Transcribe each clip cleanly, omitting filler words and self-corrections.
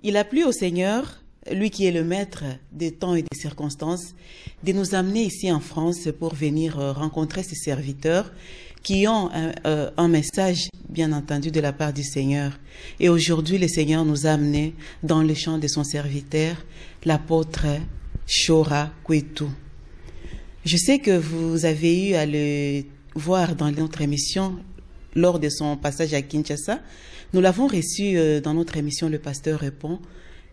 Il a plu au Seigneur, lui qui est le maître des temps et des circonstances, de nous amener ici en France pour venir rencontrer ses serviteurs qui ont un message, bien entendu, de la part du Seigneur. Et aujourd'hui, le Seigneur nous a amenés dans le champ de son serviteur, l'apôtre Shora Kwetu. Je sais que vous avez eu à le voir dans notre émission lors de son passage à Kinshasa. Nous l'avons reçu dans notre émission Le Pasteur répond,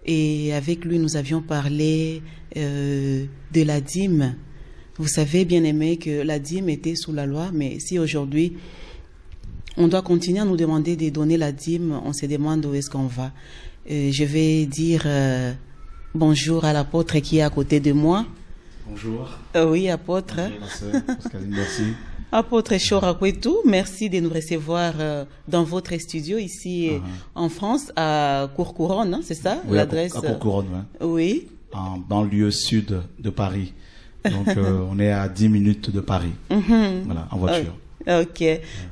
et avec lui nous avions parlé de la dîme. Vous savez, bien aimé, que la dîme était sous la loi, mais si aujourd'hui on doit continuer à nous demander de donner la dîme, on se demande où est-ce qu'on va. Je vais dire bonjour à l'apôtre qui est à côté de moi. Bonjour. Oui, apôtre. Bonjour, ma sœur. Pascaline, merci. Apôtre Shora Kwetu, merci de nous recevoir dans votre studio ici en France, à Courcouronne, c'est ça, oui, l'adresse? À Courcouronne, ouais. Oui. En banlieue sud de Paris. Donc, on est à 10 minutes de Paris. Voilà, en voiture. Ok,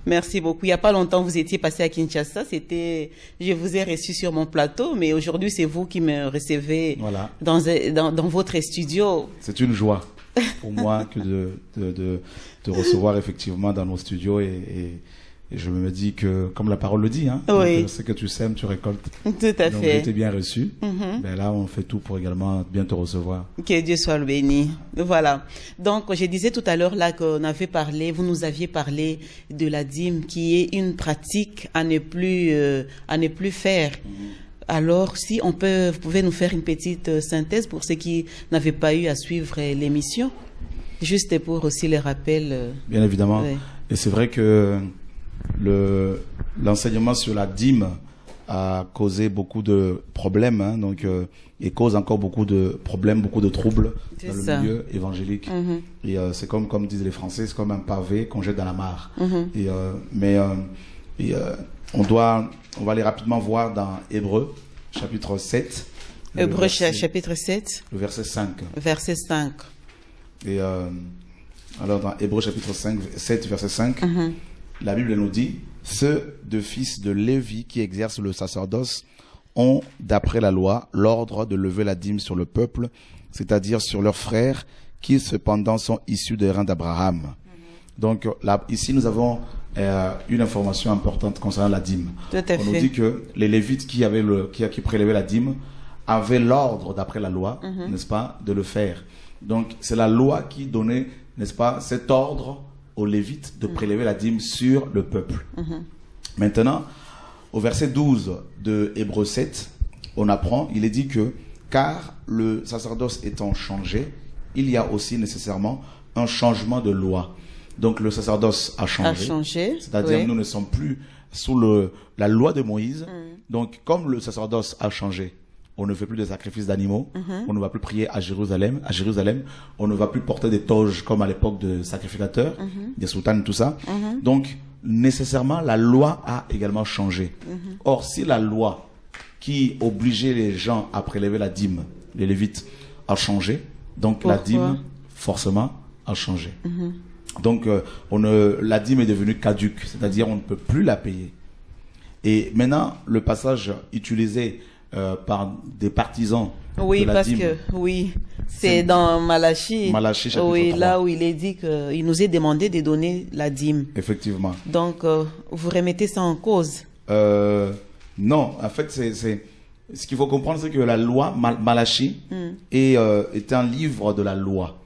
merci beaucoup. Il n'y a pas longtemps, vous étiez passé à Kinshasa. Je vous ai reçu sur mon plateau, mais aujourd'hui, c'est vous qui me recevez dans votre studio. C'est une joie pour moi que de recevoir effectivement dans nos studios et je me dis que, comme la parole le dit, hein, oui. ce que tu sèmes, tu récoltes. Tout à Donc, fait. j'ai été bien reçu. Ben là, on fait tout pour également bien te recevoir. Que Dieu soit le béni. Voilà. Donc, je disais tout à l'heure là qu'on avait parlé, vous nous aviez parlé de la dîme qui est une pratique à ne plus faire. Alors, si on peut, vous pouvez nous faire une petite synthèse pour ceux qui n'avaient pas eu à suivre l'émission, juste pour aussi les rappels. Bien évidemment. Oui. Et c'est vrai que l'enseignement sur la dîme a causé beaucoup de problèmes, hein, donc et cause encore beaucoup de problèmes, beaucoup de troubles dans le milieu évangélique. Et c'est comme disent les Français, c'est comme un pavé qu'on jette dans la mare. On va aller rapidement voir dans Hébreux, chapitre 7. Hébreux, chapitre 7. Le verset 5. Verset 5. Et alors dans Hébreux, chapitre 7, verset 5, la Bible nous dit: ceux de fils de Lévi qui exercent le sacerdoce ont, d'après la loi, l'ordre de lever la dîme sur le peuple, c'est-à-dire sur leurs frères, qui cependant sont issus des reins d'Abraham. Donc là, ici, nous avons une information importante concernant la dîme. Tout à fait. On nous dit que les Lévites qui prélevaient la dîme avaient l'ordre, d'après la loi, n'est-ce pas, de le faire. Donc c'est la loi qui donnait, n'est-ce pas, cet ordre aux Lévites de prélever la dîme sur le peuple. Maintenant, au verset 12 de Hébreux 7, on apprend, il est dit que, car le sacerdoce étant changé, il y a aussi nécessairement un changement de loi. Donc le sacerdoce a changé, c'est-à-dire nous ne sommes plus sous la loi de Moïse. Donc comme le sacerdoce a changé, on ne fait plus de sacrifices d'animaux, on ne va plus prier à Jérusalem. À Jérusalem, on ne va plus porter des toges comme à l'époque de sacrificateurs, des soutanes, tout ça. Donc, nécessairement, la loi a également changé. Or, si la loi qui obligeait les gens à prélever la dîme, les Lévites, a changé, donc la dîme, forcément, a changé. Donc, la dîme est devenue caduque, c'est-à-dire on ne peut plus la payer. Et maintenant, le passage utilisé par des partisans de la dîme. C'est dans Malachie. Malachie chapitre 3. Là où il est dit qu'il nous est demandé de donner la dîme. Effectivement. Donc, vous remettez ça en cause? Non, en fait, ce qu'il faut comprendre, c'est que la loi, Malachie, est un livre de la loi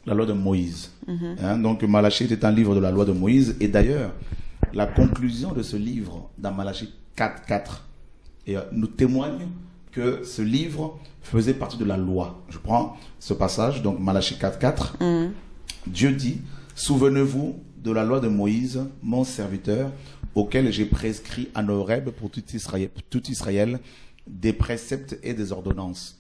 de Moïse. Donc, Malachie était un livre de la loi de Moïse. Et d'ailleurs, la conclusion de ce livre, dans Malachie 4.4, nous témoigne que ce livre faisait partie de la loi. Je prends ce passage, donc Malachie 4.4. Dieu dit: souvenez-vous de la loi de Moïse, mon serviteur, auquel j'ai prescrit à Horeb pour tout Israël des préceptes et des ordonnances.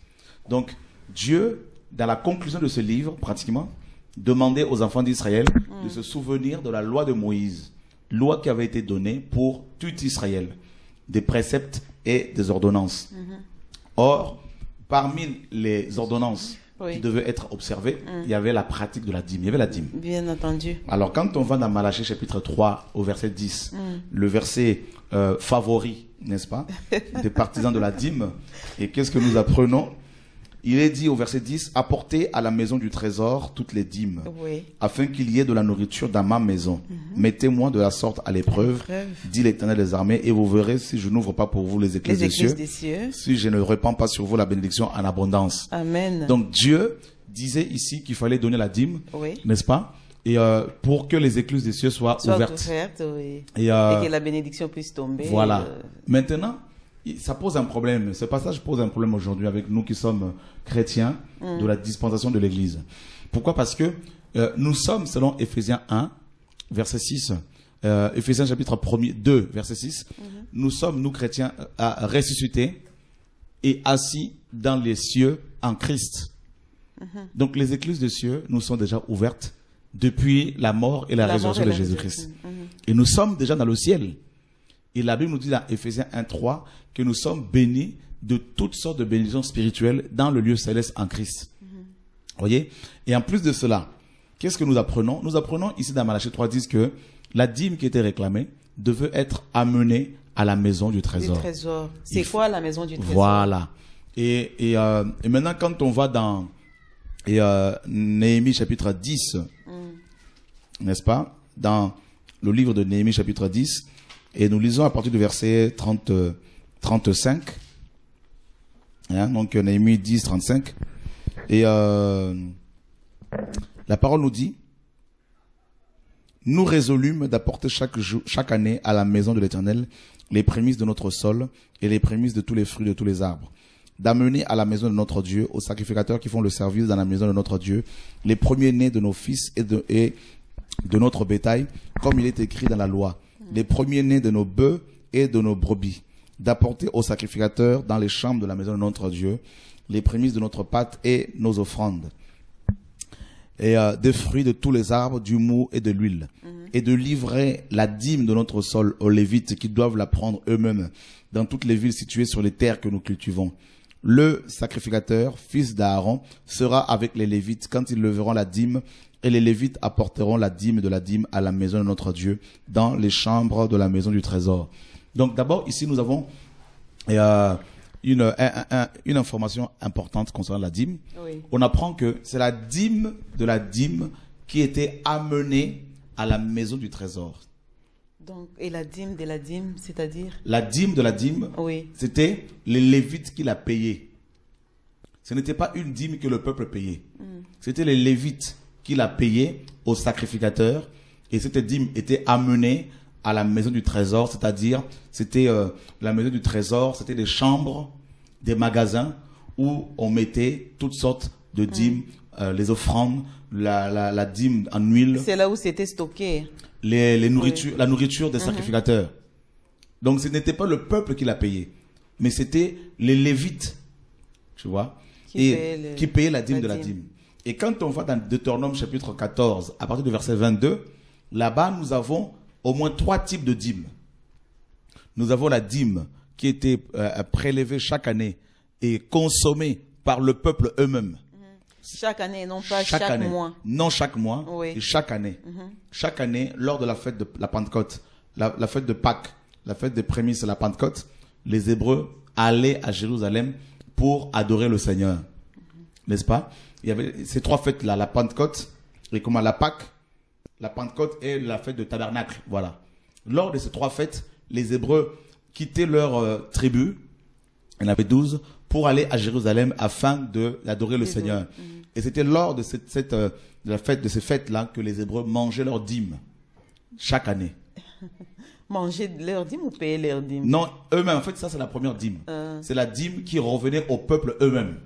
Donc Dieu, dans la conclusion de ce livre, pratiquement, demandait aux enfants d'Israël de se souvenir de la loi de Moïse, loi qui avait été donnée pour tout Israël, des préceptes et des ordonnances. Or, parmi les ordonnances qui devaient être observées, il y avait la pratique de la dîme. Il y avait la dîme. Bien entendu. Alors, quand on va dans Malachie chapitre 3 au verset 10, le verset favoris, n'est-ce pas, des partisans de la dîme. Et qu'est-ce que nous apprenons? Il est dit au verset 10, apportez à la maison du trésor toutes les dîmes, Oui. afin qu'il y ait de la nourriture dans ma maison. Mettez-moi de la sorte à l'épreuve, dit l'Éternel des armées, et vous verrez si je n'ouvre pas pour vous les écluses des cieux, si je ne répands pas sur vous la bénédiction en abondance. Amen. Donc Dieu disait ici qu'il fallait donner la dîme, Oui. n'est-ce pas? Et pour que les écluses des cieux soient ouvertes. Oui. Et que la bénédiction puisse tomber. Voilà. Maintenant, ça pose un problème. Ce passage pose un problème aujourd'hui avec nous qui sommes chrétiens de la dispensation de l'Église. Pourquoi? Parce que nous sommes, selon Éphésiens 1, verset 6, Éphésiens chapitre 2, verset 6, nous sommes, nous chrétiens, ressuscités et assis dans les cieux en Christ. Donc les écluses des cieux nous sont déjà ouvertes depuis la mort et la résurrection de Jésus-Christ. Et nous sommes déjà dans le ciel. Et la Bible nous dit dans Éphésiens 1:3 que nous sommes bénis de toutes sortes de bénédictions spirituelles dans le lieu céleste en Christ. Voyez? Et en plus de cela, qu'est-ce que nous apprenons? Nous apprenons ici dans Malachie 3:10 que la dîme qui était réclamée devait être amenée à la maison du trésor. Du trésor. C'est quoi la maison du trésor? Voilà. Et maintenant, quand on va dans Néhémie chapitre 10, n'est-ce pas? Dans le livre de Néhémie chapitre 10, et nous lisons à partir du verset 35. Hein, donc Néhémie 10, 35. Et la parole nous dit, nous résolûmes d'apporter chaque année à la maison de l'Éternel les prémices de notre sol et les prémices de tous les fruits de tous les arbres, d'amener à la maison de notre Dieu, aux sacrificateurs qui font le service dans la maison de notre Dieu, les premiers-nés de nos fils et de notre bétail, comme il est écrit dans la loi, les premiers-nés de nos bœufs et de nos brebis, d'apporter aux sacrificateurs dans les chambres de la maison de notre Dieu les prémices de notre pâte et nos offrandes, et des fruits de tous les arbres, du mou et de l'huile, et de livrer la dîme de notre sol aux Lévites qui doivent la prendre eux-mêmes dans toutes les villes situées sur les terres que nous cultivons. Le sacrificateur, fils d'Aaron, sera avec les Lévites quand ils leveront la dîme, et les Lévites apporteront la dîme de la dîme à la maison de notre Dieu, dans les chambres de la maison du trésor. Donc d'abord, ici, nous avons une information importante concernant la dîme. Oui. On apprend que c'est la dîme de la dîme qui était amenée à la maison du trésor. Donc, et la dîme de la dîme, c'est-à-dire? La dîme de la dîme, Oui. c'était les Lévites qui la payaient. Ce n'était pas une dîme que le peuple payait. C'était les Lévites qui la payaient aux sacrificateurs. Et cette dîme était amenée à la maison du trésor, c'est-à-dire, c'était la maison du trésor, c'était des chambres, des magasins où on mettait toutes sortes de dîmes, les offrandes, la dîme en huile. C'est là où c'était stocké. La nourriture des sacrificateurs. Donc ce n'était pas le peuple qui l'a payé, mais c'était les Lévites, tu vois, qui payaient la dîme de la dîme. Et quand on va dans Deutéronome chapitre 14, à partir du verset 22, là-bas nous avons au moins 3 types de dîmes. Nous avons la dîme qui était prélevée chaque année et consommée par le peuple eux-mêmes. Chaque année, non pas chaque mois. Non, chaque mois, Oui. et chaque année. Chaque année, lors de la fête de la Pentecôte, la fête de Pâques, la fête des prémices de la Pentecôte, les Hébreux allaient à Jérusalem pour adorer le Seigneur. N'est-ce pas? Il y avait ces 3 fêtes-là, la Pentecôte, et comment la Pâques, la Pentecôte et la fête de Tabernacle. Voilà. Lors de ces 3 fêtes, les Hébreux quittaient leur tribu, il y en avait 12, pour aller à Jérusalem afin d'adorer le Seigneur. Et c'était lors de la fête de ces fêtes-là que les Hébreux mangeaient leur dîme chaque année. Manger leur dîme ou payer leur dîme? Non, eux-mêmes. En fait, ça c'est la première dîme. C'est la dîme qui revenait au peuple eux-mêmes.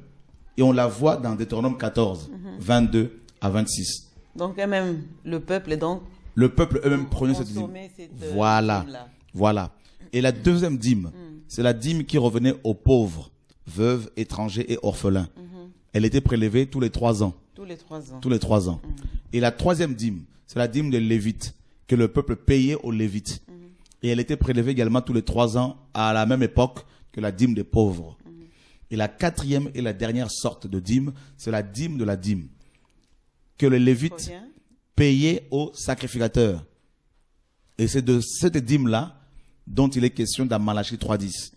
Et on la voit dans Deutéronome 14, 22 à 26. Donc même le peuple, donc le peuple eux-mêmes prenait cette dîme. Voilà, voilà. Et la deuxième dîme, c'est la dîme qui revenait aux pauvres, veuves, étrangers et orphelins. Elle était prélevée tous les 3 ans. Tous les 3 ans. Tous les 3 ans. Et la troisième dîme, c'est la dîme des Lévites, que le peuple payait aux Lévites. Et elle était prélevée également tous les 3 ans, à la même époque que la dîme des pauvres. Et la quatrième et la dernière sorte de dîme, c'est la dîme de la dîme, que les Lévites payaient aux sacrificateurs. Et c'est de cette dîme-là dont il est question dans Malachie 3.10.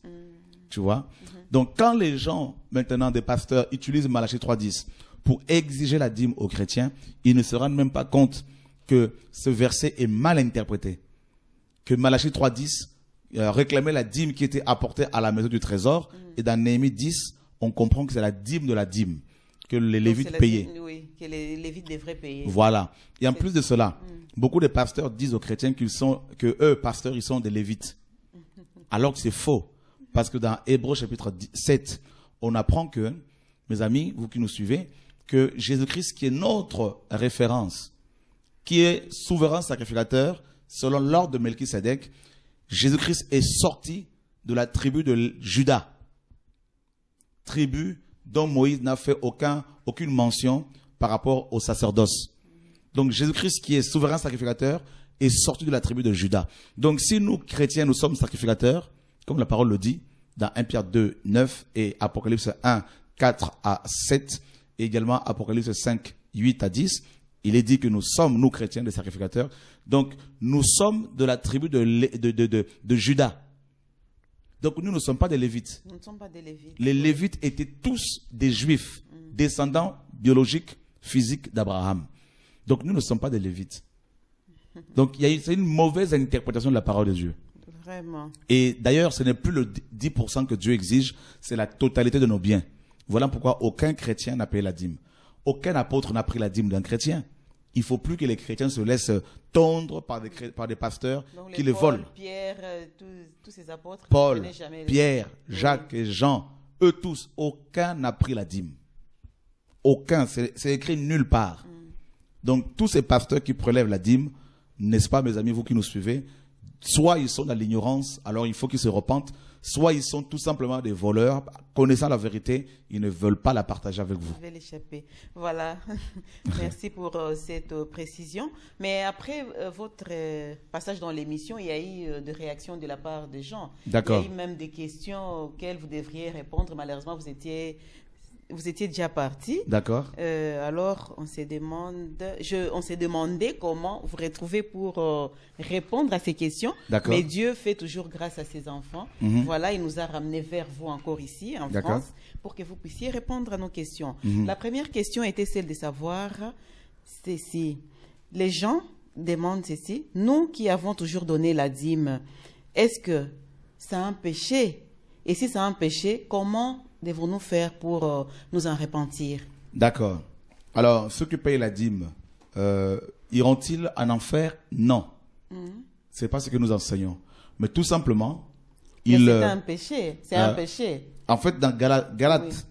Tu vois? Donc, quand les gens, maintenant, des pasteurs, utilisent Malachie 3.10 pour exiger la dîme aux chrétiens, ils ne se rendent même pas compte que ce verset est mal interprété. Que Malachie 3.10 réclamait la dîme qui était apportée à la maison du trésor. Et dans Néhémie 10, on comprend que c'est la dîme de la dîme que les Lévites payaient. Oui, que les Lévites devraient payer. Voilà. Et en plus de cela, beaucoup de pasteurs disent aux chrétiens que eux, pasteurs, ils sont des Lévites. Alors que c'est faux. Parce que dans Hébreux chapitre 7, on apprend que, mes amis, vous qui nous suivez, que Jésus-Christ, qui est notre référence, qui est souverain sacrificateur, selon l'ordre de Melchisédek, Jésus-Christ est sorti de la tribu de Juda. Tribu dont Moïse n'a fait aucune mention par rapport au sacerdoce. Donc Jésus-Christ, qui est souverain sacrificateur, est sorti de la tribu de Juda. Donc si nous, chrétiens, nous sommes sacrificateurs, comme la parole le dit, dans 1 Pierre 2, 9 et Apocalypse 1, 4 à 7, et également Apocalypse 5, 8 à 10, il est dit que nous sommes, nous chrétiens, des sacrificateurs. Donc, nous sommes de la tribu de Juda. Donc, nous ne sommes pas des Lévites. Nous ne sommes pas des Lévites. Les Lévites étaient tous des Juifs, descendants biologiques, physiques d'Abraham. Donc, nous ne sommes pas des Lévites. Donc, c'est une mauvaise interprétation de la parole de Dieu. Vraiment. Et d'ailleurs, ce n'est plus le 10% que Dieu exige, c'est la totalité de nos biens. Voilà pourquoi aucun chrétien n'a payé la dîme. Aucun apôtre n'a pris la dîme d'un chrétien. Il ne faut plus que les chrétiens se laissent tondre par des pasteurs qui les volent. Pierre, tous ces apôtres. Paul, Pierre, Jacques et Jean, eux tous, aucun n'a pris la dîme. Aucun, c'est écrit nulle part. Donc tous ces pasteurs qui prélèvent la dîme, n'est-ce pas mes amis, vous qui nous suivez, soit ils sont dans l'ignorance, alors il faut qu'ils se repentent, soit ils sont tout simplement des voleurs, connaissant la vérité, ils ne veulent pas la partager avec vous. Je vais l'échapper. Voilà. Merci pour cette précision. Mais après votre passage dans l'émission, il y a eu des réactions de la part des gens. D'accord. Il y a eu même des questions auxquelles vous devriez répondre. Malheureusement, vous étiez déjà parti. D'accord. Alors, on s'est demandé comment vous retrouvez pour répondre à ces questions. D'accord. Mais Dieu fait toujours grâce à ses enfants. Voilà, il nous a ramenés vers vous encore ici, en France, pour que vous puissiez répondre à nos questions. La première question était celle de savoir, si les gens demandent ceci, nous qui avons toujours donné la dîme, est-ce que c'est un péché? Et si c'est un péché, comment devons-nous faire pour nous en repentir? D'accord. Alors, ceux qui payent la dîme, iront-ils en enfer? Non. C'est pas ce que nous enseignons. Mais tout simplement, c'est un péché. C'est un péché. En fait, dans Galates,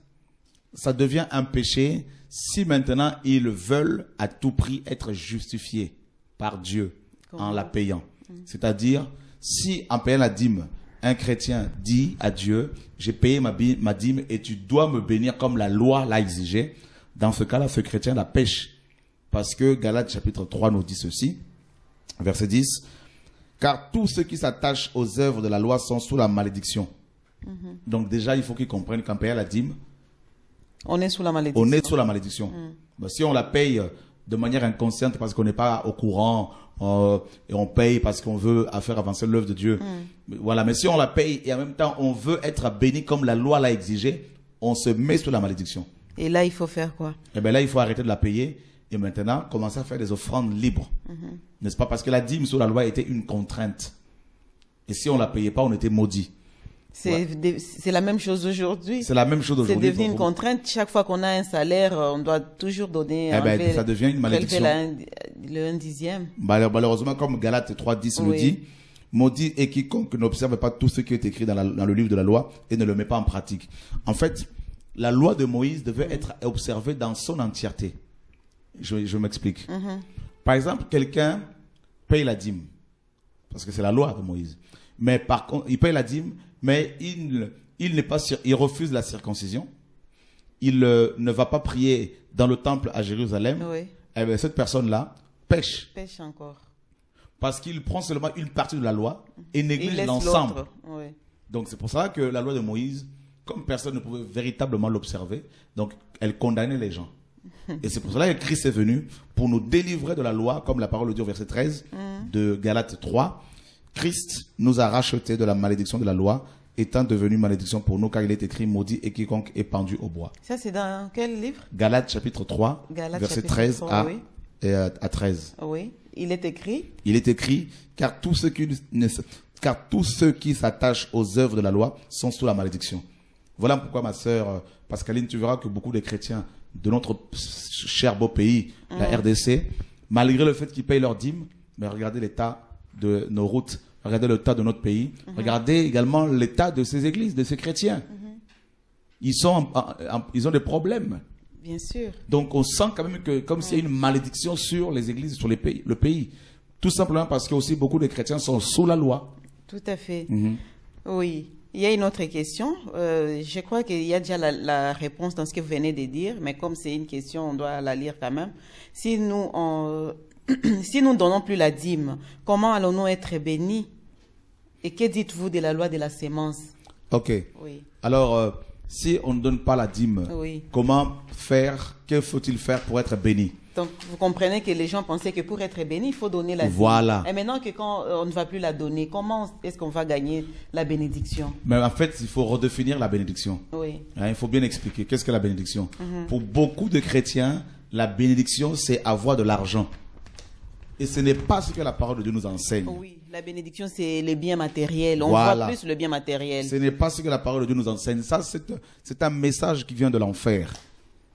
ça devient un péché si maintenant ils veulent à tout prix être justifiés par Dieu en la payant. C'est-à-dire, si en payant la dîme, un chrétien dit à Dieu, j'ai payé ma dîme et tu dois me bénir comme la loi l'a exigé. Dans ce cas-là, ce chrétien la pêche. Parce que Galates chapitre 3 nous dit ceci, verset 10, car tous ceux qui s'attachent aux œuvres de la loi sont sous la malédiction. Donc déjà, il faut qu'ils comprennent qu'en payant la dîme, on est sous la malédiction. On est sous la malédiction. Ben, si on la paye de manière inconsciente parce qu'on n'est pas au courant, et on paye parce qu'on veut faire avancer l'œuvre de Dieu. Voilà. Mais si on la paye et en même temps on veut être béni comme la loi l'a exigé, on se met sous la malédiction. Et là, il faut faire quoi? Et bien là, il faut arrêter de la payer et maintenant commencer à faire des offrandes libres. N'est-ce pas? Parce que la dîme sous la loi était une contrainte. Et si on la payait pas, on était maudit. C'est la même chose aujourd'hui. C'est la même chose aujourd'hui. C'est devenu une contrainte. Chaque fois qu'on a un salaire, on doit toujours donner. Ça devient une malédiction. Le 1/10. Malheureusement, comme Galates 3:10 nous dit, maudit est quiconque n'observe pas tout ce qui est écrit dans le livre de la loi et ne le met pas en pratique. En fait, la loi de Moïse devait être observée dans son entièreté. Je m'explique. Par exemple, quelqu'un paye la dîme, parce que c'est la loi de Moïse. Mais par contre, il paye la dîme, mais il refuse la circoncision. Il ne va pas prier dans le temple à Jérusalem. Eh bien, cette personne-là pêche. Pêche encore. Parce qu'il prend seulement une partie de la loi et néglige l'ensemble. Donc c'est pour ça que la loi de Moïse, comme personne ne pouvait véritablement l'observer, donc elle condamnait les gens. Et c'est pour cela que Christ est venu pour nous délivrer de la loi, comme la parole le dit au verset 13 de Galates 3, Christ nous a rachetés de la malédiction de la loi, étant devenu malédiction pour nous, car il est écrit maudit et quiconque est pendu au bois. Ça, c'est dans quel livre? Galates chapitre 3, Galates verset chapitre 13 3, oui. à 13. Oui, il est écrit. Il est écrit, car tous ceux qui s'attachent aux œuvres de la loi sont sous la malédiction. Voilà pourquoi, ma sœur Pascaline, tu verras que beaucoup de chrétiens de notre cher beau pays, la RDC, malgré le fait qu'ils payent leurs dîmes, mais regardez l'état de nos routes, regardez l'état de notre pays, regardez également l'état de ces églises, de ces chrétiens. Ils ont des problèmes. Bien sûr. Donc on sent quand même que comme s'il y a une malédiction sur les églises, sur le pays. Tout simplement parce que aussi beaucoup de chrétiens sont sous la loi. Tout à fait. Oui. Il y a une autre question. Je crois qu'il y a déjà la réponse dans ce que vous venez de dire, mais comme c'est une question, on doit la lire quand même. Si nous si nous donnons plus la dîme, comment allons-nous être bénis? Et que dites-vous de la loi de la sémence? Ok. Oui. Alors, si on ne donne pas la dîme, Oui. comment faire? Que faut-il faire pour être béni? Donc, vous comprenez que les gens pensaient que pour être béni, il faut donner la dîme. Voilà. Et maintenant que quand on ne va plus la donner, comment est-ce qu'on va gagner la bénédiction? Mais en fait, il faut redéfinir la bénédiction. Oui. Hein, il faut bien expliquer. Qu'est-ce que la bénédiction? Pour beaucoup de chrétiens, la bénédiction, c'est avoir de l'argent. Et ce n'est pas ce que la parole de Dieu nous enseigne. Oui, la bénédiction, c'est le bien matériel. On Voilà. voit plus le bien matériel. Ce n'est pas ce que la parole de Dieu nous enseigne. Ça, c'est un message qui vient de l'enfer.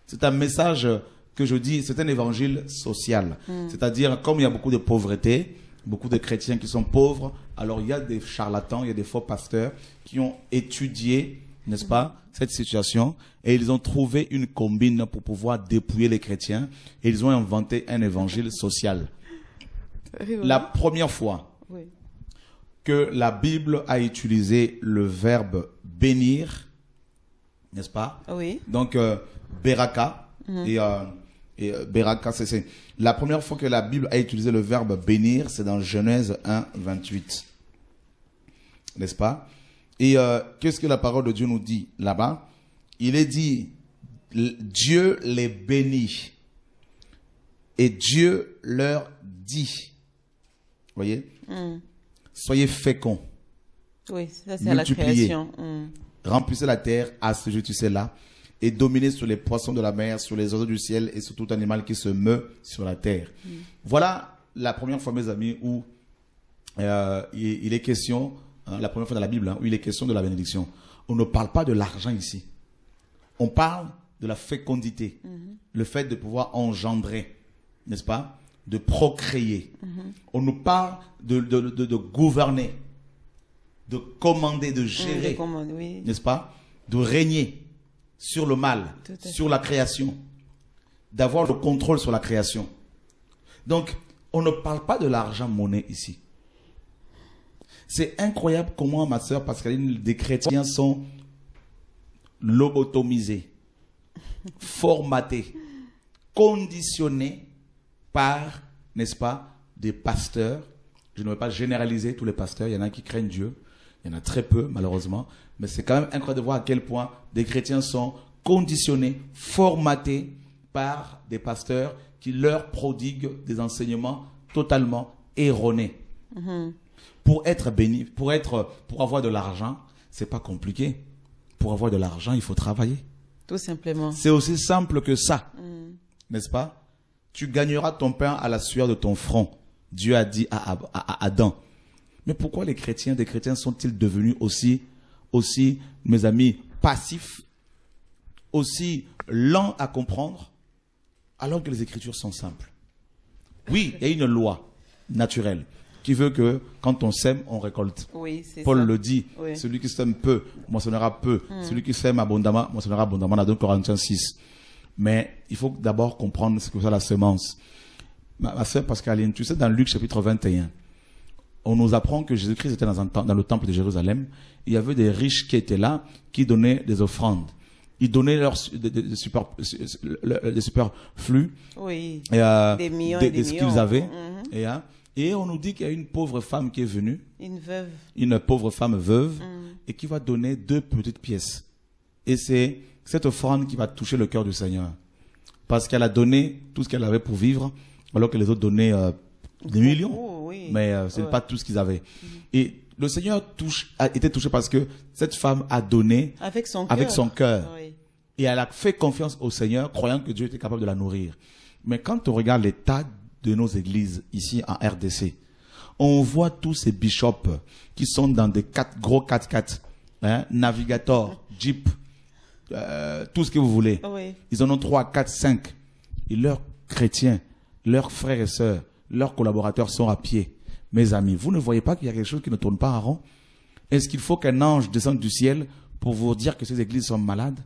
C'est un message que je dis, c'est un évangile social. C'est-à-dire, comme il y a beaucoup de pauvreté, beaucoup de chrétiens qui sont pauvres, alors il y a des charlatans, il y a des faux pasteurs qui ont étudié, n'est-ce pas, cette situation, et ils ont trouvé une combine pour pouvoir dépouiller les chrétiens, et ils ont inventé un évangile social. La première fois Oui. que la Bible a utilisé le verbe bénir, n'est-ce pas? Oui. Donc, Beraka, et Beraka, c'est la première fois que la Bible a utilisé le verbe bénir, c'est dans Genèse 1, 28. N'est-ce pas? Et qu'est-ce que la parole de Dieu nous dit là-bas? Il est dit, Dieu les bénit. Et Dieu leur dit, voyez, soyez féconds, Oui, ça c'est la multipliez, création. remplissez la terre, assujettissez-la, et dominez sur les poissons de la mer, sur les oiseaux du ciel et sur tout animal qui se meut sur la terre. Voilà la première fois, mes amis, où il est question, la première fois dans la Bible, où il est question de la bénédiction. On ne parle pas de l'argent ici. On parle de la fécondité, le fait de pouvoir engendrer, n'est-ce pas, de procréer. On nous parle de gouverner, de commander, de gérer, Oui. n'est-ce pas, de régner sur le mal, sur la création, d'avoir le contrôle sur la création. Donc, on ne parle pas de l'argent monnaie ici. C'est incroyable comment, ma sœur Pascaline, des chrétiens sont lobotomisés, formatés, conditionnés par, n'est-ce pas, des pasteurs. Je ne veux pas généraliser tous les pasteurs, il y en a qui craignent Dieu, il y en a très peu malheureusement, mais c'est quand même incroyable de voir à quel point des chrétiens sont conditionnés, formatés par des pasteurs qui leur prodiguent des enseignements totalement erronés. Pour être béni, pour avoir de l'argent, c'est pas compliqué. Pour avoir de l'argent, il faut travailler. Tout simplement. C'est aussi simple que ça, n'est-ce pas? Tu gagneras ton pain à la sueur de ton front. Dieu a dit à Adam. Mais pourquoi des chrétiens sont-ils devenus aussi, mes amis, passifs, aussi lents à comprendre, alors que les Écritures sont simples? Oui, il y a une loi naturelle qui veut que quand on sème, on récolte. Oui, c'est Paul ça. le dit, Oui. celui qui sème peu, moissonnera peu. Celui qui sème abondamment, moissonnera abondamment, dans 2 Corinthiens 6. Mais il faut d'abord comprendre ce que c'est la semence. Ma sœur Pascaline, tu sais, dans Luc chapitre 21, on nous apprend que Jésus-Christ était dans le temple de Jérusalem. Il y avait des riches qui étaient là, qui donnaient des offrandes. Ils donnaient des superflus, Oui. des millions et des ce millions. qu'ils avaient. Et on nous dit qu'il y a une pauvre femme qui est venue, Une veuve. une pauvre femme veuve, et qui va donner 2 petites pièces. Et c'est cette offrande qui va toucher le cœur du Seigneur. Parce qu'elle a donné tout ce qu'elle avait pour vivre, alors que les autres donnaient Des millions. Oh, oui. Mais ce n'est pas tout ce qu'ils avaient. Et le Seigneur a été touché parce que cette femme a donné avec son cœur. Oui. Et elle a fait confiance au Seigneur, croyant que Dieu était capable de la nourrir. Mais quand on regarde l'état de nos églises ici en RDC, on voit tous ces bishops qui sont dans des gros 4x4, Navigator, Jeep, tout ce que vous voulez. Oui. Ils en ont 3, 4, 5. Et leurs chrétiens, leurs frères et sœurs, leurs collaborateurs sont à pied. Mes amis, vous ne voyez pas qu'il y a quelque chose qui ne tourne pas en rond? Est-ce qu'il faut qu'un ange descende du ciel pour vous dire que ces églises sont malades?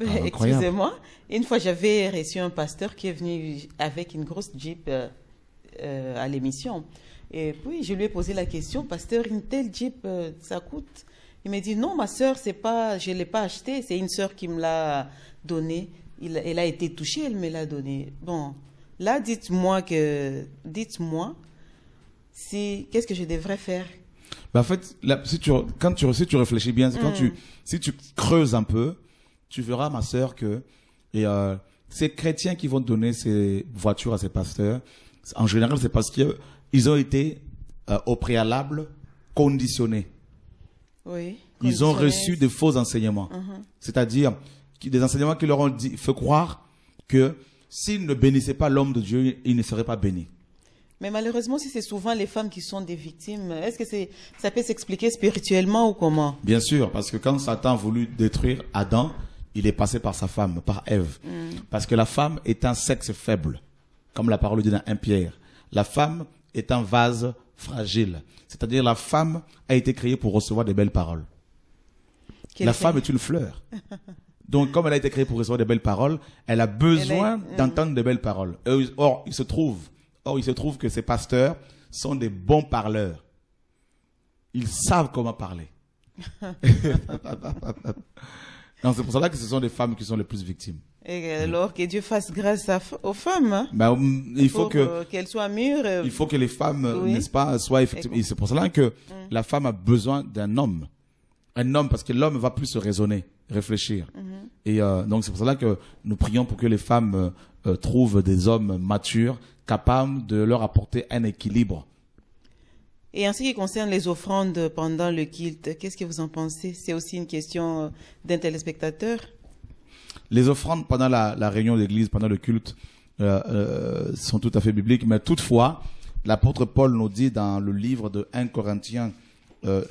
Excusez-moi, une fois j'avais reçu un pasteur qui est venu avec une grosse Jeep à l'émission. Et puis je lui ai posé la question, pasteur, une telle Jeep, ça coûte? Il m'a dit, non, ma sœur, je ne l'ai pas acheté, c'est une sœur qui me l'a donné. Elle a été touchée, elle me l'a donné. Bon, là, dites-moi, qu'est-ce que je devrais faire? Ben en fait, là, si tu réfléchis bien, si tu creuses un peu, tu verras, ma sœur, que ces chrétiens qui vont donner ces voitures à ces pasteurs, en général, c'est parce qu'ils ont été au préalable conditionnés. Oui. Ils ont reçu de faux enseignements. C'est-à-dire des enseignements qui leur ont fait croire que s'ils ne bénissaient pas l'homme de Dieu, ils ne seraient pas bénis. Mais malheureusement, si c'est souvent les femmes qui sont des victimes, est-ce que ça peut s'expliquer spirituellement ou comment? Bien sûr, parce que quand Satan a voulu détruire Adam, il est passé par sa femme, par Ève. Parce que la femme est un sexe faible, comme la parole dit dans 1 Pierre. La femme est un vase fragile. C'est-à-dire la femme a été créée pour recevoir des belles paroles. La femme est une fleur. Donc, comme elle a été créée pour recevoir des belles paroles, elle a besoin d'entendre des belles paroles. Or, il se trouve que ces pasteurs sont des bons parleurs. Ils savent comment parler. Non, c'est pour cela que ce sont des femmes qui sont les plus victimes. Et alors, que Dieu fasse grâce aux femmes. Hein? Ben, il faut qu'elles soient mûres. Il faut que les femmes, n'est-ce pas, soient effectivement. Et c'est pour cela que la femme a besoin d'un homme. Un homme, parce que l'homme va plus se raisonner, réfléchir. Et donc, c'est pour cela que nous prions pour que les femmes trouvent des hommes matures, capables de leur apporter un équilibre. Et en ce qui concerne les offrandes pendant le culte, qu'est-ce que vous en pensez? C'est aussi une question d'un téléspectateur. Les offrandes pendant la réunion d'église, pendant le culte, sont tout à fait bibliques. Mais toutefois, l'apôtre Paul nous dit dans le livre de 1 Corinthiens,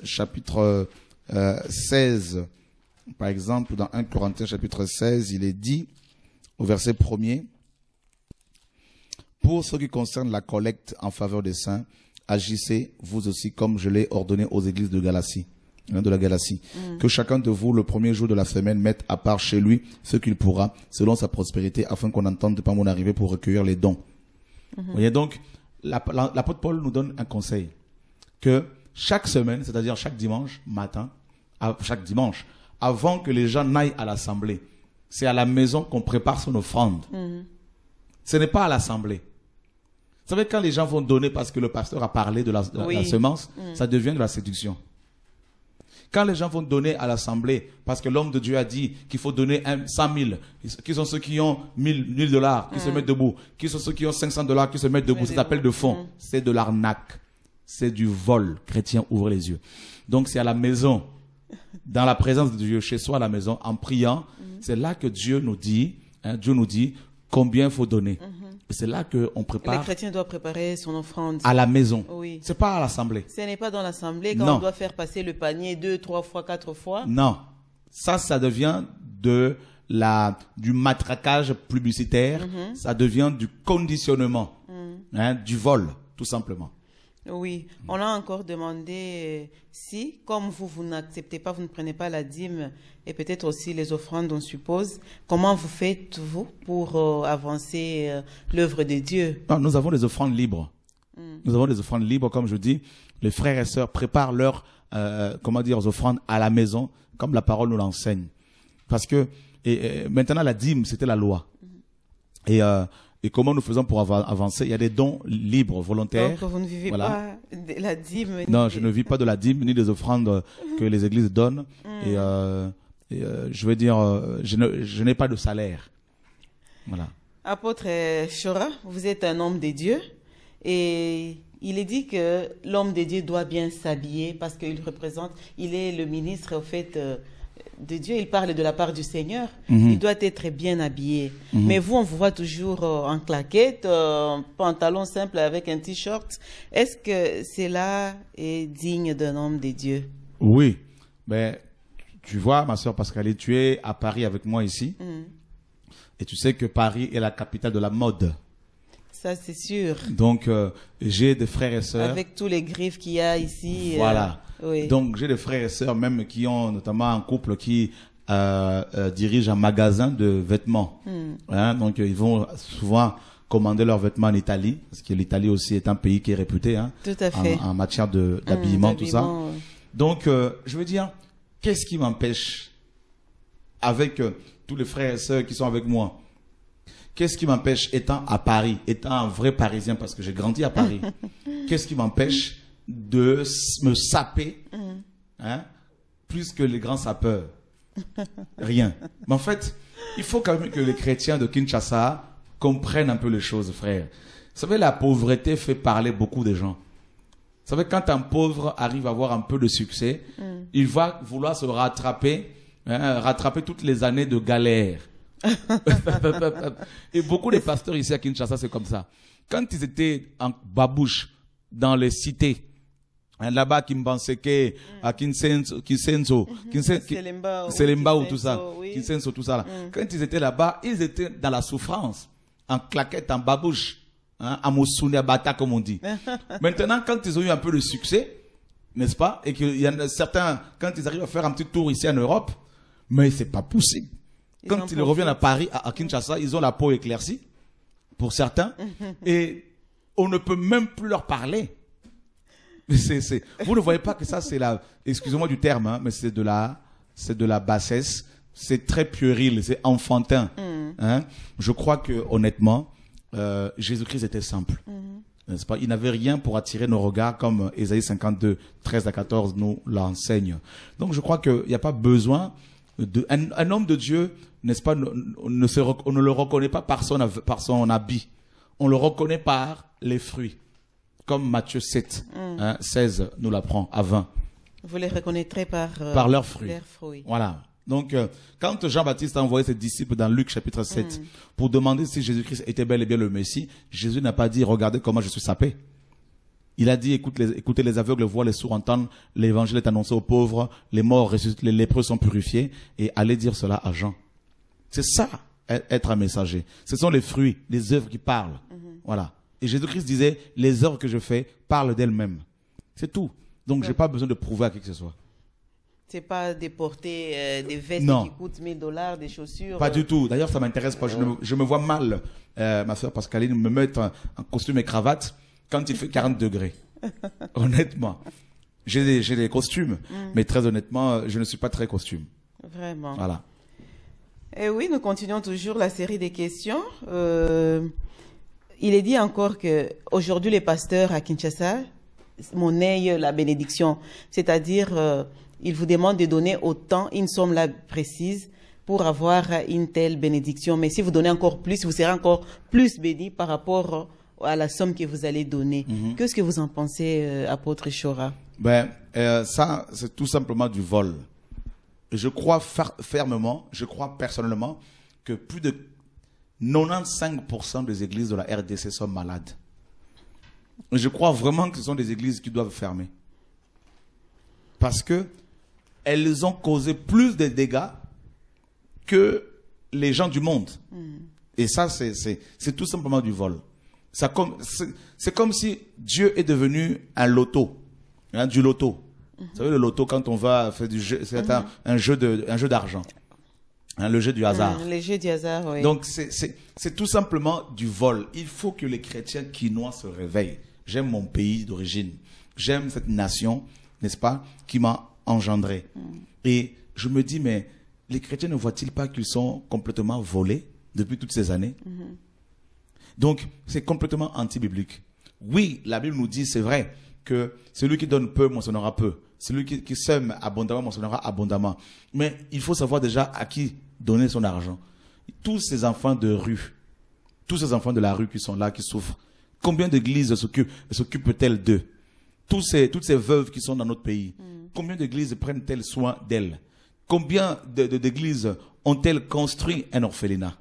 chapitre 16, par exemple, dans 1 Corinthiens, chapitre 16, il est dit, au verset 1er, « Pour ce qui concerne la collecte en faveur des saints, agissez vous aussi comme je l'ai ordonné aux églises de Galatie. » De la Galatie. Que chacun de vous, le premier jour de la semaine, mette à part chez lui ce qu'il pourra, selon sa prospérité, afin qu'on n'entende pas mon arrivée pour recueillir les dons. Vous voyez donc, l'apôtre Paul nous donne un conseil. Que chaque semaine, c'est-à-dire chaque dimanche matin, chaque dimanche, avant que les gens n'aillent à l'assemblée, c'est à la maison qu'on prépare son offrande. Ce n'est pas à l'assemblée. Vous savez, quand les gens vont donner parce que le pasteur a parlé de la semence, ça devient de la séduction. Quand les gens vont donner à l'assemblée, parce que l'homme de Dieu a dit qu'il faut donner 100 000, qui sont ceux qui ont 1000 dollars, qui se mettent debout, qui sont ceux qui ont 500 dollars, qui se mettent debout, ça s'appelle de fonds. C'est de l'arnaque. C'est du vol. Chrétien, ouvrez les yeux. Donc c'est à la maison, dans la présence de Dieu, chez soi à la maison, en priant, c'est là que Dieu nous dit combien il faut donner. C'est là qu'on prépare. Le chrétien doit préparer son offrande. À la maison. Oui. C'est pas à l'assemblée. Ce n'est pas dans l'assemblée quand on doit faire passer le panier 2, 3 fois, 4 fois. Non. Ça devient du matraquage publicitaire. Ça devient du conditionnement. Du vol, tout simplement. Oui. On a encore demandé si, comme vous n'acceptez pas, vous ne prenez pas la dîme et peut-être aussi les offrandes, on suppose, comment vous faites-vous pour avancer l'œuvre de Dieu? Non, nous avons des offrandes libres. Nous avons des offrandes libres, comme je dis. Les frères et sœurs préparent leurs offrandes à la maison, comme la parole nous l'enseigne. Parce que maintenant, la dîme, c'était la loi. Et comment nous faisons pour avancer? Il y a des dons libres, volontaires. Donc, vous ne vivez pas de la dîme? Non, je ne vis pas de la dîme, ni des offrandes que les églises donnent. Et je veux dire, je n'ai pas de salaire. Voilà. Apôtre Chora, vous êtes un homme de Dieu. Et il est dit que l'homme de Dieu doit bien s'habiller parce il est le ministre au fait de Dieu, il parle de la part du Seigneur, il doit être bien habillé. Mais vous, on vous voit toujours en claquette, pantalon simple avec un t-shirt. Est-ce que cela est digne d'un homme de Dieu? Oui, mais tu vois, ma soeur Pascaline, tu es à Paris avec moi ici, et tu sais que Paris est la capitale de la mode. Ça, c'est sûr. Donc, j'ai des frères et sœurs. Avec tous les griffes qu'il y a ici. Voilà. Oui. Donc, j'ai des frères et sœurs même qui ont notamment un couple qui dirige un magasin de vêtements. Hein, donc, ils vont souvent commander leurs vêtements en Italie, parce que l'Italie aussi est un pays qui est réputé tout à fait. En matière d'habillement, tout ça. Donc, je veux dire, qu'est-ce qui m'empêche, avec tous les frères et sœurs qui sont avec moi, qu'est-ce qui m'empêche, étant à Paris, étant un vrai Parisien, parce que j'ai grandi à Paris, qu'est-ce qui m'empêche de me saper, hein, plus que les grands sapeurs? Rien. Mais en fait, il faut quand même que les chrétiens de Kinshasa comprennent un peu les choses, frère. Vous savez, la pauvreté fait parler beaucoup de gens. Vous savez, quand un pauvre arrive à avoir un peu de succès, il va vouloir se rattraper, hein, rattraper toutes les années de galère. Et beaucoup de pasteurs ici à Kinshasa, c'est comme ça. Quand ils étaient en babouche dans les cités, hein, là-bas à Kimbanseke, à Kinsenso, Selemba ou tout ça, oui. Kinsenso, tout ça là. Quand ils étaient là-bas, ils étaient dans la souffrance, en claquette, en babouche, hein, à Moussounia Bata comme on dit. Maintenant, quand ils ont eu un peu de succès, n'est-ce pas, et qu'il y en a certains, quand ils arrivent à faire un petit tour ici en Europe, mais c'est pas possible. Quand ils reviennent à Paris, à Kinshasa, ils ont la peau éclaircie, pour certains, et on ne peut même plus leur parler. Vous ne voyez pas que ça, c'est excusez-moi du terme, hein, mais c'est de la bassesse, c'est très puéril, c'est enfantin. Hein. Je crois que, honnêtement, Jésus-Christ était simple. N'est-ce pas? Il n'avait rien pour attirer nos regards, comme Ésaïe 52, 13 à 14 nous l'enseigne. Donc, je crois qu'il n'y a pas besoin un homme de Dieu, n'est-ce pas, on ne le reconnaît pas par son habit. On le reconnaît par les fruits. Comme Matthieu 7, 16 nous l'apprend à 20. Vous les reconnaîtrez par leurs fruits. fruits. Voilà. Donc, quand Jean-Baptiste a envoyé ses disciples dans Luc chapitre 7 pour demander si Jésus-Christ était bel et bien le Messie, Jésus n'a pas dit, regardez comment je suis sapé. Il a dit, écoutez les aveugles voient, les sourds entendent, l'évangile est annoncé aux pauvres, les morts ressuscitent, les lépreux sont purifiés, et allez dire cela à Jean. C'est ça, être un messager. Ce sont les fruits, les œuvres qui parlent. Voilà. Et Jésus-Christ disait, les œuvres que je fais parlent d'elles-mêmes. C'est tout. Donc, j'ai pas besoin de prouver à qui que ce soit. C'est pas de porter des vestes qui coûtent $1000, des chaussures. Pas du tout. D'ailleurs, ça m'intéresse pas. Je me vois mal, ma soeur Pascaline, me mettre en costume et cravate quand il fait 40 degrés. Honnêtement. J'ai des costumes, mais très honnêtement, je ne suis pas très costume. Vraiment. Voilà. Et oui, nous continuons toujours la série des questions. Il est dit encore que aujourd'hui les pasteurs à Kinshasa monnaient la bénédiction. C'est-à-dire, ils vous demandent de donner autant, une somme là précise, pour avoir une telle bénédiction. Mais si vous donnez encore plus, vous serez encore plus béni par rapport à la somme que vous allez donner. Qu'est-ce que vous en pensez, apôtre Chora? Ça, c'est tout simplement du vol. Je crois fermement, je crois personnellement que plus de 95% des églises de la RDC sont malades. Je crois vraiment que ce sont des églises qui doivent fermer. Parce que elles ont causé plus de dégâts que les gens du monde. Et ça, c'est tout simplement du vol. C'est comme si Dieu est devenu un loto, hein, du loto. Vous savez, le loto, quand on va faire du jeu, c'est un jeu d'argent. Hein, le jeu du hasard. Le jeu du hasard, oui. Donc, c'est tout simplement du vol. Il faut que les chrétiens quinois se réveillent. J'aime mon pays d'origine. J'aime cette nation, n'est-ce pas, qui m'a engendré. Et je me dis, mais les chrétiens ne voient-ils pas qu'ils sont complètement volés depuis toutes ces années? Donc, c'est complètement anti-biblique. Oui, la Bible nous dit, c'est vrai, que celui qui donne peu moissonnera peu. Celui qui sème abondamment moissonnera abondamment. Mais il faut savoir déjà à qui donner son argent. Tous ces enfants de rue, tous ces enfants de la rue qui sont là, qui souffrent, Combien d'églises s'occupent-elles d'eux? Toutes ces veuves qui sont dans notre pays, combien d'églises prennent-elles soin d'elles? Combien d'églises ont-elles construit un orphelinat?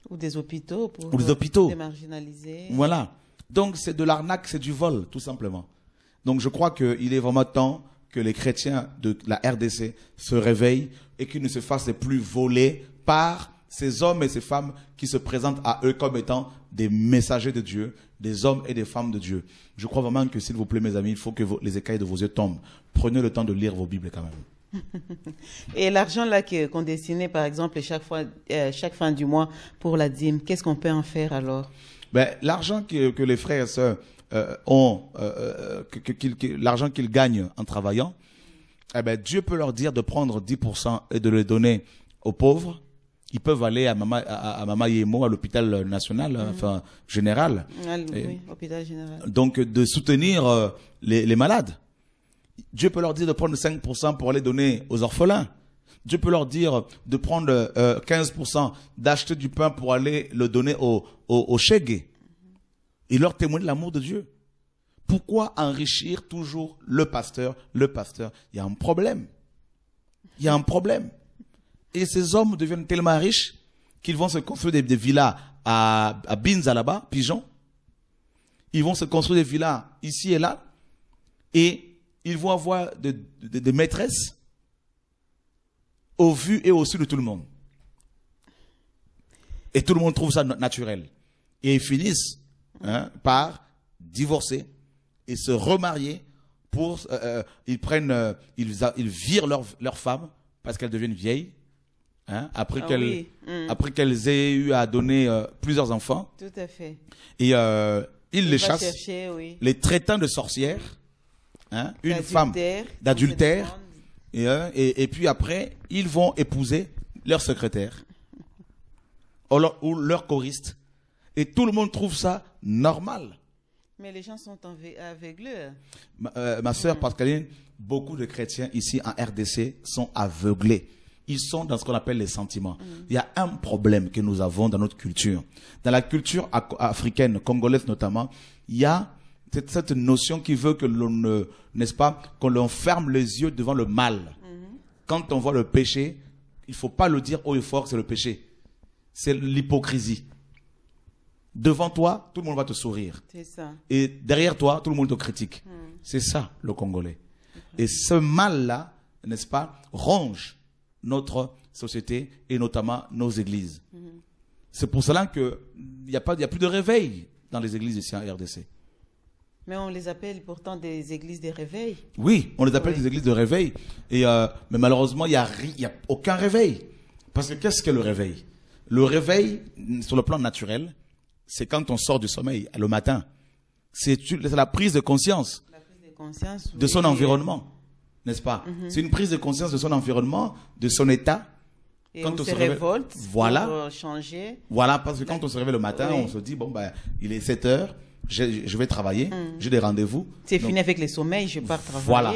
Ou des hôpitaux pour les marginalisés. Voilà. Donc c'est de l'arnaque, c'est du vol, tout simplement. Donc je crois qu'il est vraiment temps que les chrétiens de la RDC se réveillent et qu'ils ne se fassent plus voler par ces hommes et ces femmes qui se présentent à eux comme étant des messagers de Dieu, des hommes et des femmes de Dieu. Je crois vraiment que, s'il vous plaît, mes amis, il faut que les écailles de vos yeux tombent. Prenez le temps de lire vos Bibles quand même. Et l'argent là qu'on destinait, par exemple, chaque fin du mois pour la dîme, qu'est-ce qu'on peut en faire alors? L'argent que les frères et sœurs ont, l'argent qu'ils gagnent en travaillant, Dieu peut leur dire de prendre 10% et de le donner aux pauvres. Ils peuvent aller à Mama Yemo, à l'hôpital national, enfin général. Oui, hôpital général. Donc de soutenir les malades. Dieu peut leur dire de prendre 5% pour aller donner aux orphelins. Dieu peut leur dire de prendre 15%, d'acheter du pain pour aller le donner aux Chégués. Et leur témoigner l'amour de Dieu. Pourquoi enrichir toujours le pasteur? Il y a un problème. Il y a un problème. Et ces hommes deviennent tellement riches qu'ils vont se construire des villas à Binza là-bas, Pigeon. Ils vont se construire des villas ici et là. Et ils vont avoir des maîtresses au vu et au su de tout le monde. Et tout le monde trouve ça naturel. Et ils finissent par divorcer et se remarier pour ils virent leur femme parce qu'elles deviennent vieilles. Après qu'elles aient eu à donner plusieurs enfants. Tout à fait. Et ils les chassent, les traitant de sorcières, une femme d'adultère. Et puis après, ils vont épouser leur secrétaire ou leur choriste. Et tout le monde trouve ça normal. Mais les gens sont aveuglés. Ma sœur Pascaline, beaucoup de chrétiens ici en RDC sont aveuglés. Ils sont dans ce qu'on appelle les sentiments. Il y a un problème que nous avons dans notre culture. Dans la culture africaine, congolaise notamment, il y a cette notion qui veut que l'on n'est-ce pas, qu'on l'on ferme les yeux devant le mal. Quand on voit le péché, il ne faut pas le dire haut et fort, c'est le péché. C'est l'hypocrisie. Devant toi, tout le monde va te sourire. C'est ça. Et derrière toi, tout le monde te critique. C'est ça, le Congolais. Et ce mal-là, n'est-ce pas, ronge notre société et notamment nos églises. C'est pour cela qu'il n'y a plus de réveil dans les églises ici en RDC. Mais on les appelle pourtant des églises de réveil. Oui, on les appelle des églises de réveil. Et, mais malheureusement, il n'y a aucun réveil. Parce que qu'est-ce que le réveil? Le réveil, sur le plan naturel, c'est quand on sort du sommeil le matin. C'est la prise de conscience, de son environnement. N'est-ce pas? C'est une prise de conscience de son environnement, de son état. Et quand on se révolte, voilà, pour changer. Voilà, parce que quand on se réveille le matin, on se dit, bon, il est 7 heures, je vais travailler, j'ai des rendez-vous. C'est fini avec les sommeils, je pars travailler. Voilà.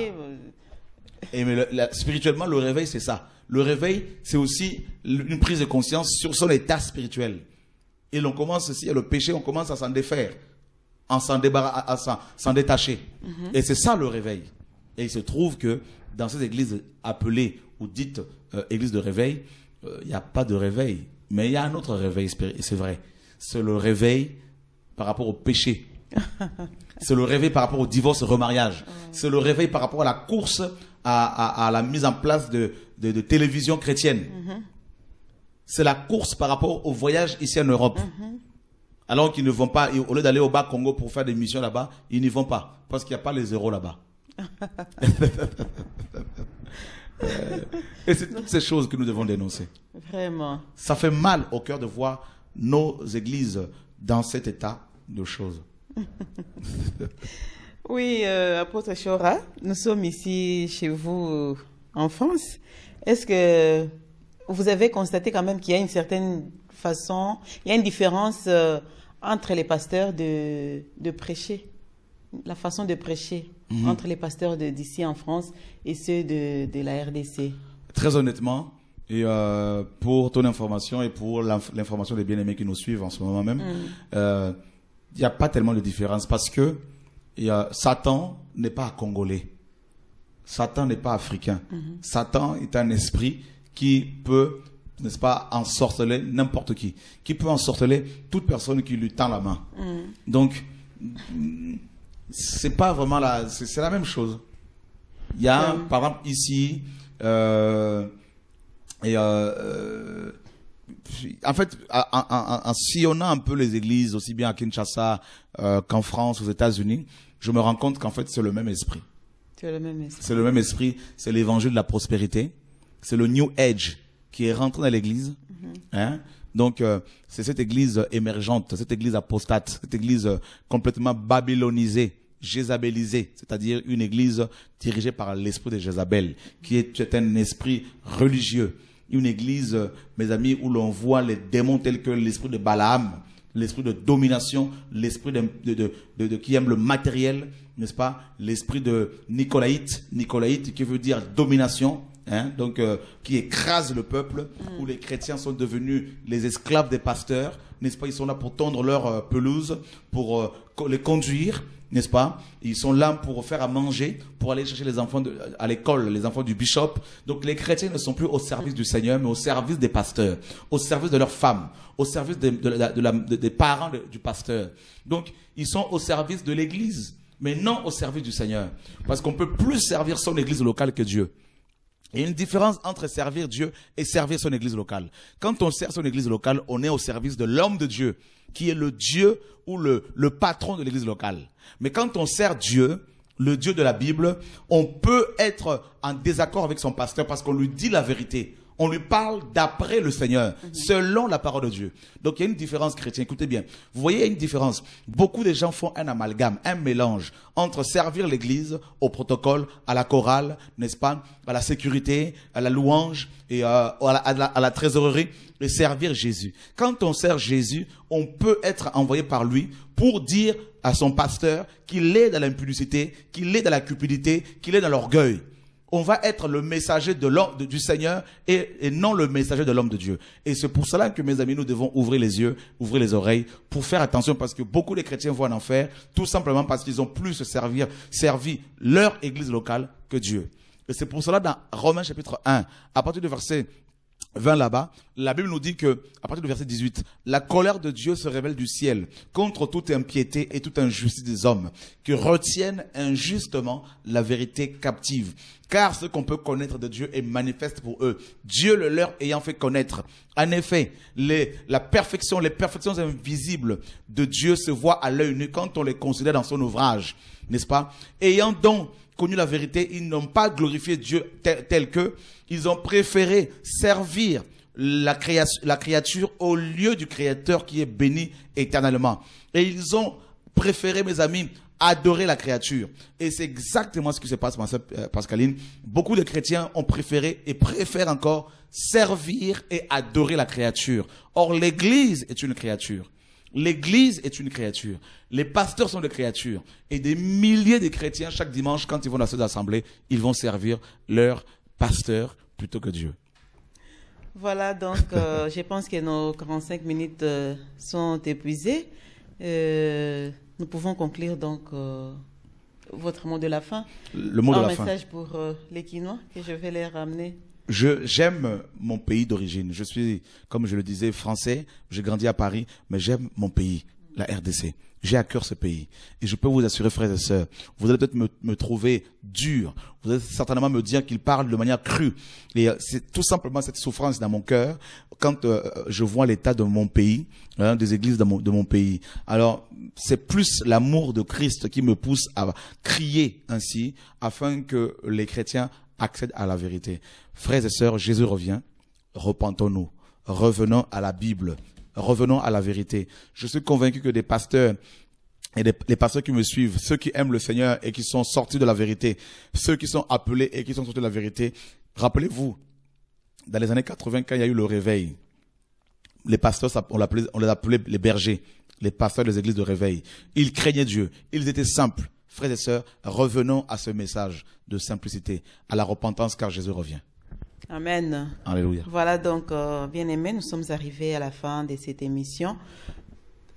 Et mais spirituellement, le réveil, c'est ça. Le réveil, c'est aussi une prise de conscience sur son état spirituel. Et l'on commence aussi, le péché, on commence à s'en défaire, à s'en débarrasser, à s'en détacher. Et c'est ça le réveil. Et il se trouve que dans ces églises appelées ou dites églises de réveil, il n'y a pas de réveil. Mais il y a un autre réveil, c'est vrai. C'est le réveil par rapport au péché. C'est le réveil par rapport au divorce et remariage. C'est le réveil par rapport à la course à la mise en place de télévision chrétienne. C'est la course par rapport au voyage ici en Europe. Alors qu'ils ne vont pas, au lieu d'aller au bas Congo pour faire des missions là-bas, ils n'y vont pas. Parce qu'il n'y a pas les euros là-bas. Et c'est toutes ces choses que nous devons dénoncer. Vraiment. Ça fait mal au cœur de voir nos églises dans cet état de choses. Oui, apôtre Chora, nous sommes ici chez vous en France. Est-ce que vous avez constaté quand même qu'il y a une certaine façon, il y a une différence entre les pasteurs de prêcher, la façon de prêcher entre les pasteurs d'ici en France et ceux de la RDC? Très honnêtement, et pour ton information et pour l'information des bien-aimés qui nous suivent en ce moment même, il n'y a pas tellement de différence parce que Satan n'est pas congolais. Satan n'est pas africain. Satan est un esprit qui peut, n'est-ce pas, ensorceler n'importe qui peut ensorceler toute personne qui lui tend la main. Donc, c'est pas vraiment c'est la même chose. Il y a, par exemple, ici, en fait, en sillonnant un peu les églises, aussi bien à Kinshasa qu'en France, aux États-Unis, je me rends compte qu'en fait, c'est le même esprit. C'est le même esprit. C'est le même esprit, c'est l'évangile de la prospérité, c'est le New Age qui est rentré dans l'église. Hein? Donc, c'est cette église émergente, cette église apostate, cette église complètement babylonisée, jézabélisée, c'est-à-dire une église dirigée par l'esprit de Jézabel, qui est un esprit religieux. Une église, mes amis, où l'on voit les démons tels que l'esprit de Balaam, l'esprit de domination, l'esprit qui aime le matériel, n'est-ce pas? L'esprit de Nicolaïte qui veut dire domination, hein? Donc qui écrase le peuple, où les chrétiens sont devenus les esclaves des pasteurs, n'est-ce pas? Ils sont là pour tondre leur pelouse, pour les conduire, n'est-ce pas? Ils sont là pour faire à manger, pour aller chercher les enfants à l'école, les enfants du bishop. Donc les chrétiens ne sont plus au service du Seigneur, mais au service des pasteurs, au service de leurs femmes, au service des parents du pasteur. Donc ils sont au service de l'église, mais non au service du Seigneur. Parce qu'on peut plus servir son église locale que Dieu. Il y a une différence entre servir Dieu et servir son église locale. Quand on sert son église locale, on est au service de l'homme de Dieu, qui est le Dieu ou le patron de l'église locale. Mais quand on sert Dieu, le Dieu de la Bible, on peut être en désaccord avec son pasteur parce qu'on lui dit la vérité. On lui parle d'après le Seigneur, selon la parole de Dieu. Donc il y a une différence, chrétien. Écoutez bien. Vous voyez, il y a une différence. Beaucoup de gens font un amalgame, un mélange entre servir l'église au protocole, à la chorale, n'est-ce pas, à la sécurité, à la louange et à la trésorerie, et servir Jésus. Quand on sert Jésus, on peut être envoyé par lui pour dire à son pasteur qu'il est dans l'impudicité, qu'il est dans la cupidité, qu'il est dans l'orgueil. On va être le messager du Seigneur et non le messager de l'homme de Dieu. Et c'est pour cela que, mes amis, nous devons ouvrir les yeux, ouvrir les oreilles pour faire attention, parce que beaucoup de chrétiens vont en enfer tout simplement parce qu'ils ont plus servi leur église locale que Dieu. Et c'est pour cela, dans Romains chapitre 1, à partir du verset 20 là-bas, la Bible nous dit que, à partir du verset 18, la colère de Dieu se révèle du ciel contre toute impiété et toute injustice des hommes qui retiennent injustement la vérité captive. Car ce qu'on peut connaître de Dieu est manifeste pour eux, Dieu le leur ayant fait connaître. En effet, les perfections invisibles de Dieu se voient à l'œil nu quand on les considère dans son ouvrage, n'est-ce pas? Ayant donc connu la vérité, ils n'ont pas glorifié Dieu tel que, ils ont préféré servir la créature au lieu du Créateur qui est béni éternellement. Et ils ont préféré, mes amis, adorer la créature. Et c'est exactement ce qui se passe, ma sœur Pascaline. Beaucoup de chrétiens ont préféré et préfèrent encore servir et adorer la créature. Or, l'Église est une créature. L'Église est une créature. Les pasteurs sont des créatures. Et des milliers de chrétiens, chaque dimanche, quand ils vont dans cette assemblée, ils vont servir leur pasteur plutôt que Dieu. Voilà, donc je pense que nos 45 minutes sont épuisées. Nous pouvons conclure donc votre mot de la fin. Le mot de la fin. Un message pour les Kinois que je vais les ramener. J'aime mon pays d'origine. Je suis, comme je le disais, français. J'ai grandi à Paris, mais j'aime mon pays, la RDC. J'ai à cœur ce pays. Et je peux vous assurer, frères et sœurs, vous allez peut-être me trouver dur. Vous allez certainement me dire qu'il parle de manière crue. Et c'est tout simplement cette souffrance dans mon cœur quand je vois l'état de mon pays, des églises de mon pays. Alors, c'est plus l'amour de Christ qui me pousse à crier ainsi, afin que les chrétiens accèdent à la vérité. Frères et sœurs, Jésus revient. Repentons-nous. Revenons à la Bible. Revenons à la vérité. Je suis convaincu que des pasteurs et les pasteurs qui me suivent, ceux qui aiment le Seigneur et qui sont sortis de la vérité, ceux qui sont appelés et qui sont sortis de la vérité, rappelez-vous, dans les années 80, quand il y a eu le réveil, les pasteurs, on les appelait les bergers, les pasteurs des églises de réveil. Ils craignaient Dieu. Ils étaient simples. Frères et sœurs, revenons à ce message de simplicité, à la repentance, car Jésus revient. Amen. Alléluia. Voilà donc, bien-aimés, nous sommes arrivés à la fin de cette émission.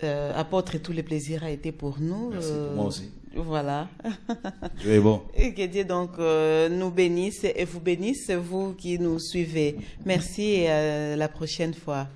apôtre, et tout le plaisir a été pour nous. Merci pour moi aussi. Voilà. Dieu est bon. Et que Dieu donc nous bénisse et vous bénisse, vous qui nous suivez. Merci et à la prochaine fois.